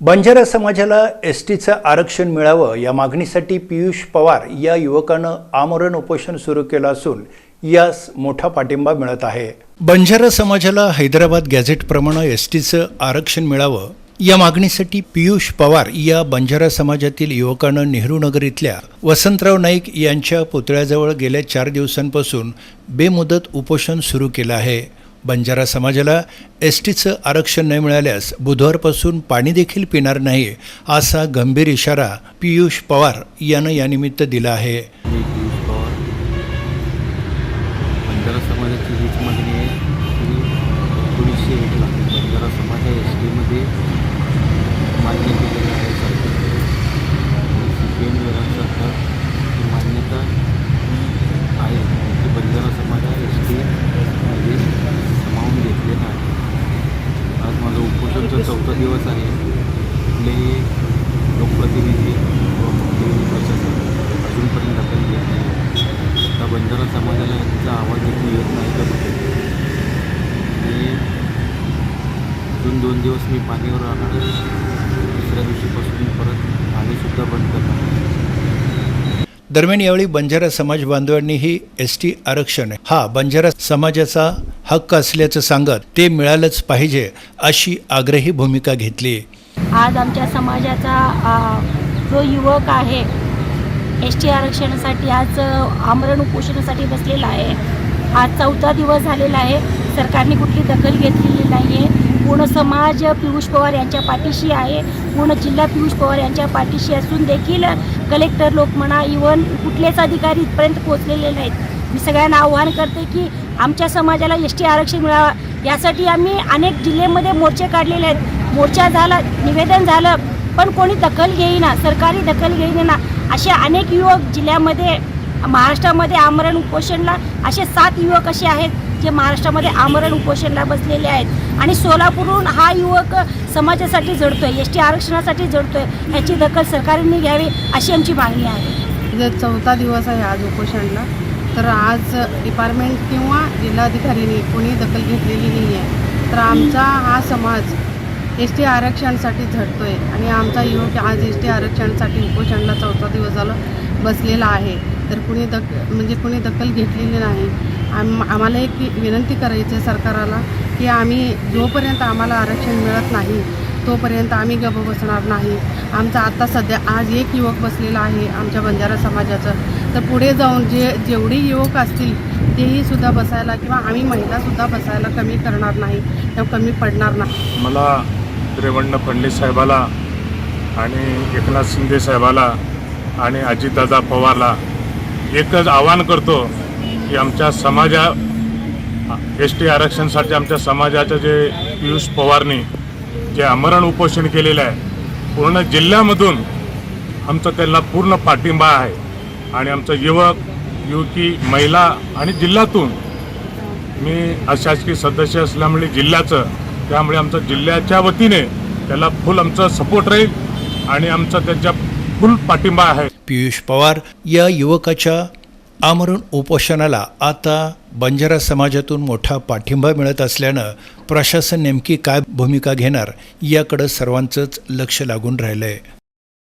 बंजारा समाजाला एसटीचं आरक्षण मिळावं या मागणीसाठी पियुष पवार या युवकानं आमरण उपोषण सुरू केलं असून यास मोठा पाठिंबा मिळत आहे। बंजारा समाजाला हैदराबाद गॅझेटप्रमाणे एसटीचं आरक्षण मिळावं या मागणीसाठी पियुष पवार या बंजारा समाजातील युवकानं नेहरूनगर इथल्या वसंतराव नाईक यांच्या पुतळ्याजवळ गेल्या 4 दिवसांपासून बेमुदत उपोषण सुरू केलं आहे। बंजारा समाजाला एसटीचं आरक्षण न मिळाल्यास बुधवारपासून पाणी देखील पिणार नाही असा गंभीर इशारा पियुष पवार यानं यानिमित्त दिला आहे। बंजारा समाजाची हीच मागणी आहे की 1901ला बंजारा समाज एसटीमध्ये मान्य केलेलं आहे सरकार CPM सरकार मान्यता आहे की बंजारा समाज एसटीमध्ये सामावून घेतलेला आहे। आज माझं उपोषणचा 4था दिवस आहे। आपले लोकप्रतिनिधी व मुख्यमंत्री प्रशासन अजूनपर्यंत दखल घेत नाही। आता बंजारा समाजाला याचा आवाज देखील येत नाही तर आणि अजून 2 दिवस मी पाणीवर राहणार आहे। दुसऱ्या दिवशीपासून परत पाणीसुद्धा बंद करणार आहे। दरम्यान यावेळी बंजारा समाज बांधवांनीही एसटी आरक्षण हा बंजारा समाजाचा हक्क असल्याचं सांगत ते मिळालंच पाहिजे अशी आग्रही भूमिका घेतली। आज आमच्या समाजाचा जो युवक आहे एसटी आरक्षणासाठी आज आमरण उपोषणासाठी बसलेला आहे। आज 4था दिवस झालेला आहे। सरकारने कुठली दखल घेतलेली नाही आहे। पूर्ण समाज पियुष पवार यांच्या पाठीशी आहे। पूर्ण जिल्हा पियुष पवार यांच्या पाठीशी असून देखील कलेक्टर लोक म्हणा इव्हन कुठलेच अधिकारी इथपर्यंत पोहोचलेले नाहीत। मी सगळ्यांना आव्हान करते की आमच्या समाजाला एसटी आरक्षण मिळावं यासाठी आम्ही अनेक जिल्ह्यामध्ये मोर्चे काढलेले आहेत। मोर्चा झाला, निवेदन झालं, पण कोणी दखल घेईना, सरकारी दखल घेईना। असे अनेक युवक जिल्ह्यामध्ये महाराष्ट्रामध्ये आमरण उपोषणला असे 7 युवक असे आहेत जे महाराष्ट्रामध्ये आमरण उपोषणला बसलेले आहेत आणि सोलापूरहून हा युवक समाजासाठी झडतोय, एसटी आरक्षणासाठी झडतोय। याची दखल सरकारने घ्यावी अशी आमची मागणी आहे। जर 4था दिवस आहे आज उपोषणला, तर आज डिपार्टमेंट किंवा जिल्हाधिकाऱ्यांनी कोणी दखल घेतलेली नाही आहे। तर आमचा हा समाज एसटी आरक्षणासाठी झडतोय आणि आमचा युवक आज एसटी आरक्षणासाठी उपोषणला 4था दिवस झाला बसलेला आहे। तर कुणी कुणी दखल घेतलेली नाही। आम्हाला एक विनंती करायची आहे सरकारला की आम्ही जोपर्यंत आम्हाला आरक्षण मिळत नाही तोपर्यंत आम्ही गप्प बसणार नाही। आमचा आता सध्या आज एक युवक बसलेला आहे आमच्या बंजारा समाजाचं, तर पुढे जाऊन जेवढे युवक असतील तेही सुद्धा बसायला किंवा आम्ही महिलासुद्धा बसायला कमी करणार नाही किंवा कमी पडणार नाही। मला देवेंद्र फडणवीस साहेबाला आणि एकनाथ शिंदे साहेबाला आणि अजितदादा पवारला एकच आवाहन करतो की आमच्या एसटी आरक्षणासाठी आमच्या समाजाचे जे पियुष पवारनी जे आमरण उपोषण केलेलं आहे पूर्ण जिल्ह्यामधून आमचा त्यांना पूर्ण पाठिंबा आहे आणि आमचं युवक युवकी महिला आणि जिल्ह्यातून मी अशासकीय सदस्य असल्यामुळे जिल्ह्याचं त्यामुळे आमच्या जिल्ह्याच्या वतीने त्याला फुल आमचा सपोर्ट राहील आणि आमचा त्यांच्या फुल पाठिंबा आहे। पियुष पवार या युवकाच्या आमरण उपोषणाला आता बंजारा समाजातून मोठा पाठिंबा मिळत असल्यानं प्रशासन नेमकी काय भूमिका घेणार याकडे सर्वांचंच लक्ष लागून राहिलंय।